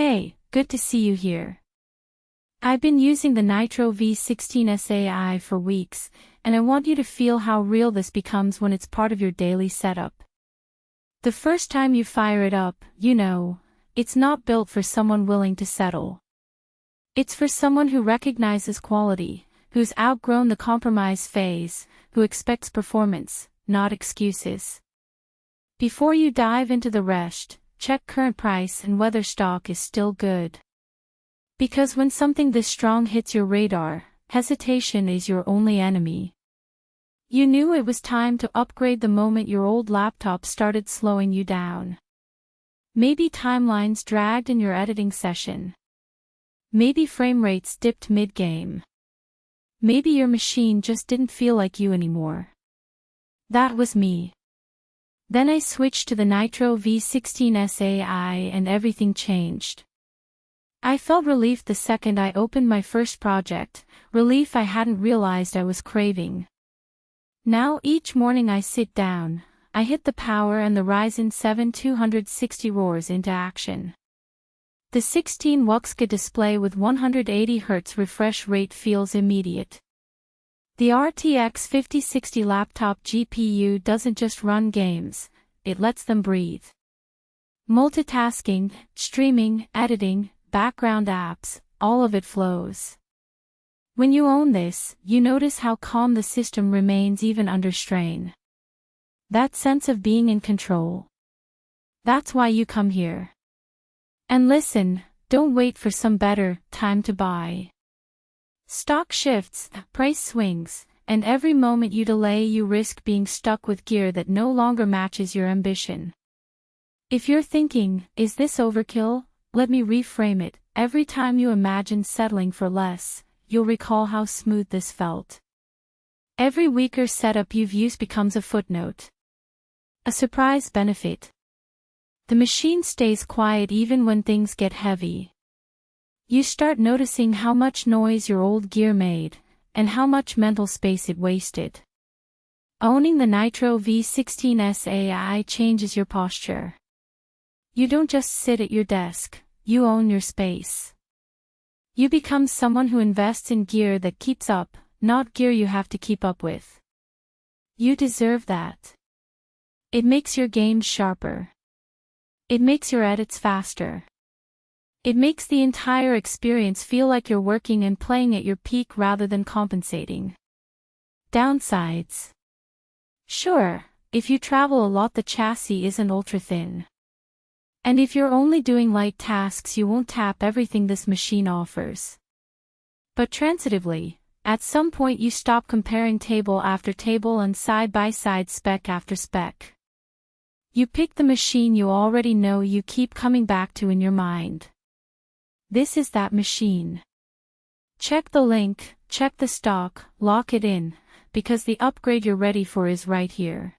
Hey, good to see you here. I've been using the Nitro V16 SAI for weeks, and I want you to feel how real this becomes when it's part of your daily setup. The first time you fire it up, it's not built for someone willing to settle. It's for someone who recognizes quality, who's outgrown the compromise phase, who expects performance, not excuses. Before you dive into the rest, check current price and whether stock is still good. Because when something this strong hits your radar, hesitation is your only enemy. You knew it was time to upgrade the moment your old laptop started slowing you down. Maybe timelines dragged in your editing session. Maybe frame rates dipped mid-game. Maybe your machine just didn't feel like you anymore. That was me. Then I switched to the Nitro V16 SAI and everything changed. I felt relief the second I opened my first project, relief I hadn't realized I was craving. Now each morning I sit down, I hit the power and the Ryzen 7 260 roars into action. The 16 WUXGA display with 180Hz refresh rate feels immediate. The RTX 5060 laptop GPU doesn't just run games, it lets them breathe. Multitasking, streaming, editing, background apps, all of it flows. When you own this, you notice how calm the system remains even under strain. That sense of being in control. That's why you come here. And listen, don't wait for some better time to buy. Stock shifts, price swings, and every moment you delay you risk being stuck with gear that no longer matches your ambition. If you're thinking, is this overkill? Let me reframe it. Every time you imagine settling for less, you'll recall how smooth this felt. Every weaker setup you've used becomes a footnote. A surprise benefit. The machine stays quiet even when things get heavy. You start noticing how much noise your old gear made, and how much mental space it wasted. Owning the Nitro V16 SAI changes your posture. You don't just sit at your desk, you own your space. You become someone who invests in gear that keeps up, not gear you have to keep up with. You deserve that. It makes your games sharper. It makes your edits faster. It makes the entire experience feel like you're working and playing at your peak rather than compensating. Downsides. Sure, if you travel a lot the chassis isn't ultra-thin. And if you're only doing light tasks you won't tap everything this machine offers. But transitively, at some point you stop comparing table after table and side-by-side spec after spec. You pick the machine you already know you keep coming back to in your mind. This is that machine. Check the link, check the stock, lock it in, because the upgrade you're ready for is right here.